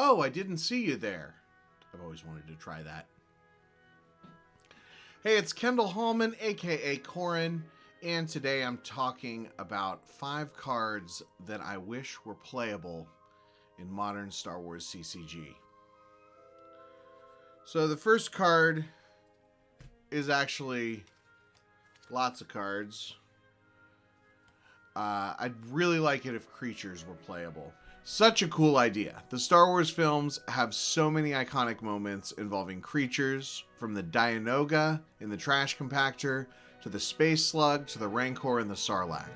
Oh, I didn't see you there. I've always wanted to try that. Hey, it's Kendall Hallman, aka Corran, and today I'm talking about 5 cards that I wish were playable in modern Star Wars CCG. So the first card is actually lots of cards. I'd really like it if creatures were playable. Such a cool idea. The Star Wars films have so many iconic moments involving creatures, from the Dianoga in the trash compactor, to the Space Slug, to the Rancor and the Sarlacc.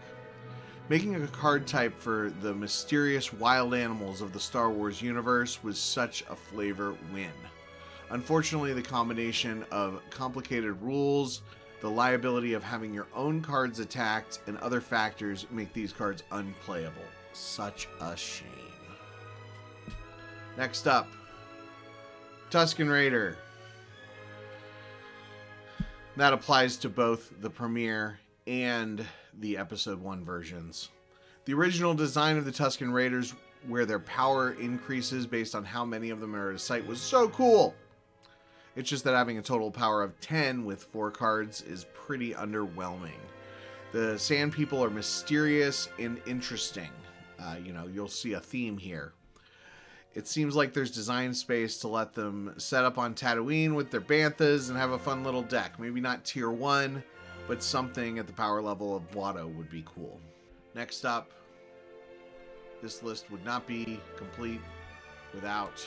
Making a card type for the mysterious wild animals of the Star Wars universe was such a flavor win. Unfortunately, the combination of complicated rules, the liability of having your own cards attacked, and other factors make these cards unplayable. Such a shame. Next up, Tuscan Raider. That applies to both the premiere and the Episode 1 versions. The original design of the Tuscan Raiders, where their power increases based on how many of them are at a site, was so cool. It's just that having a total power of 10 with 4 cards is pretty underwhelming. The Sand People are mysterious and interesting. You'll see a theme here. It seems like there's design space to let them set up on Tatooine with their banthas and have a fun little deck. Maybe not tier 1, but something at the power level of Watto would be cool. Next up, this list would not be complete without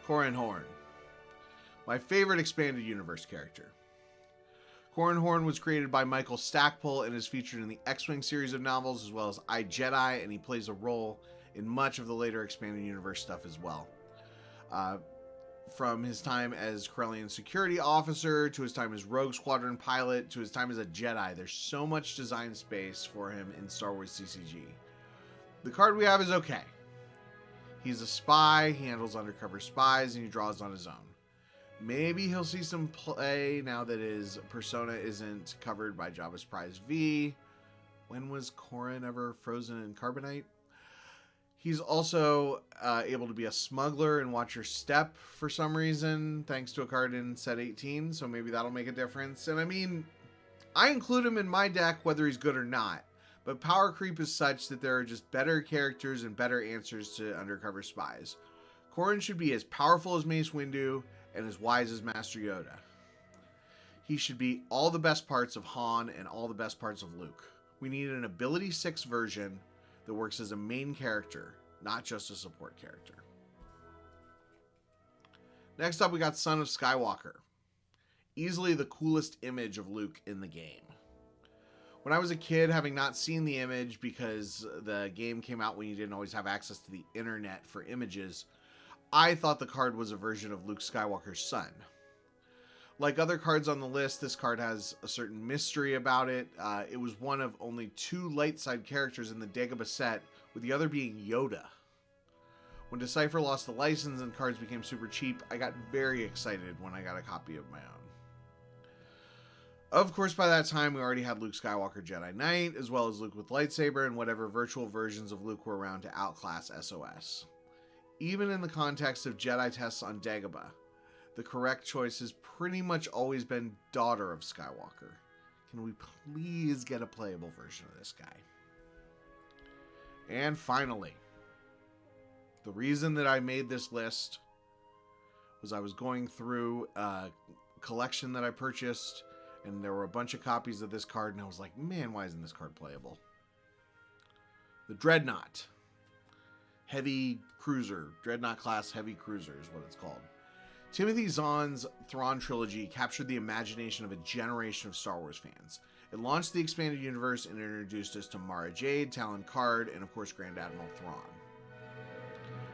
Corran Horn, my favorite expanded universe character. Corran Horn was created by Michael Stackpole and is featured in the X-Wing series of novels as well as iJedi, and he plays a role in much of the later expanded universe stuff as well. From his time as Corellian security officer, to his time as Rogue Squadron pilot, to his time as a Jedi, there's so much design space for him in Star Wars CCG. The card we have is okay. He's a spy, he handles undercover spies, and he draws on his own. Maybe he'll see some play now that his persona isn't covered by Jabba's Prize V. When was Corran ever frozen in carbonite? He's also able to be a smuggler and watch your step for some reason, thanks to a card in set 18, so maybe that'll make a difference. And I mean, I include him in my deck whether he's good or not, but power creep is such that there are just better characters and better answers to undercover spies. Corran should be as powerful as Mace Windu and as wise as Master Yoda. He should be all the best parts of Han and all the best parts of Luke. We need an Ability 6 version that works as a main character, not just a support character. Next up, we got Son of Skywalker. Easily the coolest image of Luke in the game. When I was a kid, having not seen the image because the game came out when you didn't always have access to the internet for images, I thought the card was a version of Luke Skywalker's son. Like other cards on the list, this card has a certain mystery about it. It was one of only 2 light side characters in the Dagobah set, with the other being Yoda. When Decipher lost the license and cards became super cheap, I got very excited when I got a copy of my own. Of course, by that time, we already had Luke Skywalker Jedi Knight, as well as Luke with lightsaber and whatever virtual versions of Luke were around to outclass SOS. Even in the context of Jedi tests on Dagobah, the correct choice has pretty much always been Daughter of Skywalker. Can we please get a playable version of this guy? And finally, the reason that I made this list was I was going through a collection that I purchased, and there were a bunch of copies of this card, and I was like, man, why isn't this card playable? The Dreadnought. Heavy Cruiser. Dreadnought class Heavy Cruiser is what it's called. Timothy Zahn's Thrawn trilogy captured the imagination of a generation of Star Wars fans. It launched the expanded universe and introduced us to Mara Jade, Talon Karrde, and of course Grand Admiral Thrawn.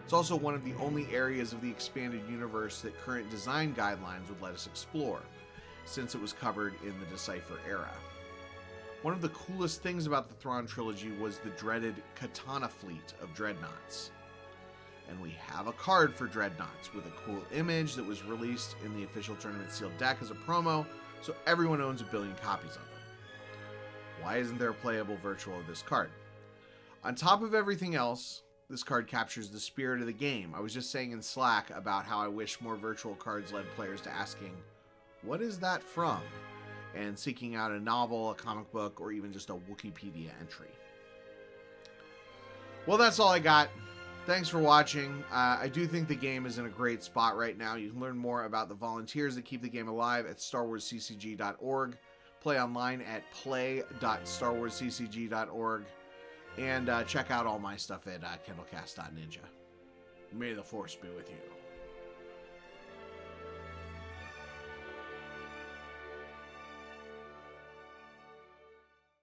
It's also one of the only areas of the expanded universe that current design guidelines would let us explore, since it was covered in the Decipher era. One of the coolest things about the Thrawn trilogy was the dreaded Katana fleet of Dreadnoughts. And we have a card for Dreadnoughts with a cool image that was released in the official tournament sealed deck as a promo, so everyone owns 1 billion copies of them. Why isn't there a playable virtual of this card? On top of everything else, This card captures the spirit of the game. I was just saying in Slack about how I wish more virtual cards led players to asking, what is that from? And seeking out a novel, a comic book, or even just a Wikipedia entry. Well, that's all I got. Thanks for watching. I do think the game is in a great spot right now. You can learn more about the volunteers that keep the game alive at starwarsccg.org. Play online at play.starwarsccg.org. And check out all my stuff at kindlecast.ninja. May the Force be with you.